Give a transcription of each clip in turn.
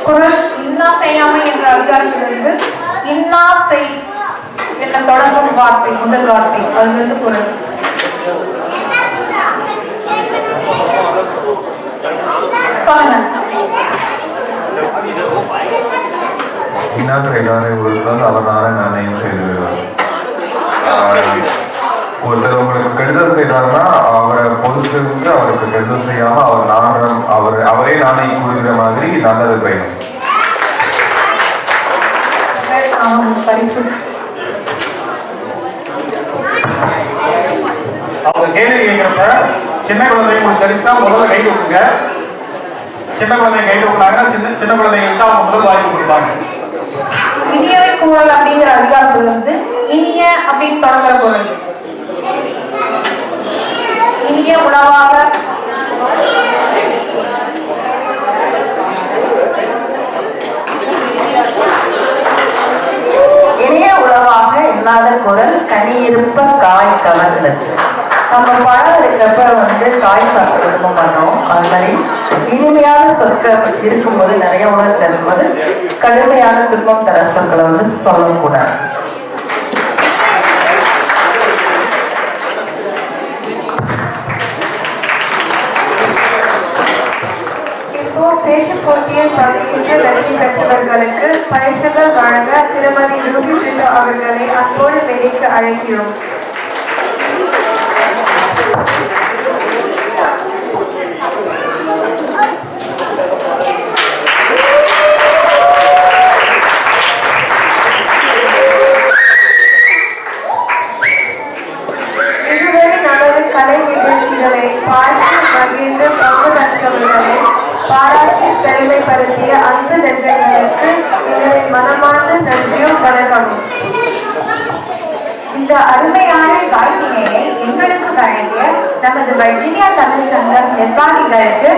குரல் இன்னா செய்யாமை என்ற அதிகாரத்திலிருந்து இன்னா செய் என்ற தொடங்கும் வார்த்தை, முதல் வார்த்தை, அதிலிருந்து குரல். சொல்லுங்க. இன்னா செய்தாரை ஒருத்தால் அவனால நாணயம் செய்து விடுவார். ஒருத்தர் உங்களுக்கு கெடுதல் செய்தார்னா அவரை பொறுத்திருந்து அவருக்கு கெடுதல் செய்யாம அவரே நாணயம் கொடுக்கிற மாதிரி நல்லது செய்யணும். அவங்க கேள்வி கேட்கிறப்ப சின்ன குழந்தைங்க உங்களுக்கு தெரிஞ்சா முதல்ல கை கொடுங்க. சின்ன குழந்தைங்க கை கொடுத்தாங்கன்னா சின்ன குழந்தைங்களுக்கு அவங்க முதல் வாய்ப்பு கொடுப்பாங்க. இனியவை குரல் அப்படிங்கிற அதிகாரத்துல இருந்து இனிய அப்படின்னு தொடங்குற குரல். இனிய உணவாக இனிய உணவாக இல்லாத குரல் கனி இருப்ப காய் கவர்ந்தது. நம்ம பழம் இருக்கிறப்ப காய் சாப்பிட விரும்ப மாட்டோம். அது மாதிரி இனிமையான சொற்கள் இருக்கும்போது நிறைய உணவு தரும்போது கடுமையான துன்பம் தர சொற்களை சொல்லக்கூடாது. பேச்சு போட்டியில் பங்கேற்று வெற்றி பெற்றவர்களுக்கு பரிசுகள் வழங்க திருமதி ரூபி பிரிட்டோ அவர்களை அன்போடு மேடைக்கு அழைக்கிறோம். இதுவரை நமது கலை நிகழ்ச்சிகளை பார்த்து மகிழ்ந்து பங்கு பெற்றவர்களை பாராட்டி பெருமைப்படுத்திய அன்பு நெஞ்சங்களுக்கு எங்களின் மனமார்ந்த நன்றியும் வணக்கமும். இந்த அருமையான காட்சியை எங்களுக்கு வழங்கிய நமது வர்ஜீனியா தமிழ் சங்கம் நிர்வாகிகளுக்கு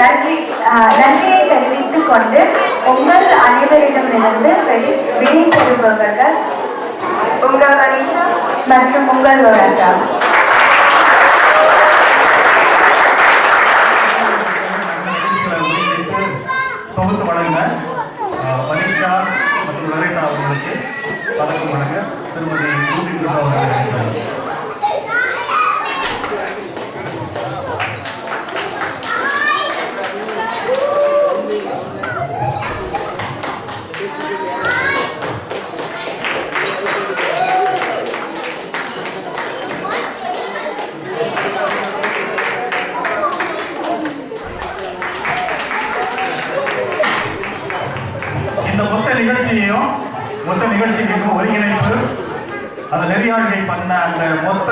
நன்றியை தெரிவித்துக் கொண்டு உங்கள் அனைவரிடமிருந்து விடை பெறுபவர்கள் உங்கள் மனிஷா மற்றும் உங்கள் லோரா. தொகுத்து வழங்க பரீட்சா மற்றும் லோரேட்டா அவர்களுக்கு பதக்கம் வழங்க திருமதி ரூபி பிரிட்டோ அவர்கள். மொத்த நிகழ்ச்சிக்கு ஒருங்கிணைப்பு அந்த நெறியாழ்கை பண்ண அந்த மொத்த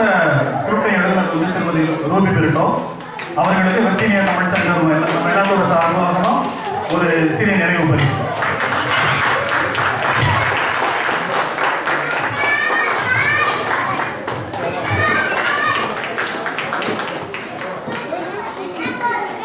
ஸ்கிரிப்டை எழுதுனது திருமதி ரூபி பிரிட்டோ அவர்களுக்கு வர்ஜீனியா தமிழ் சங்கம்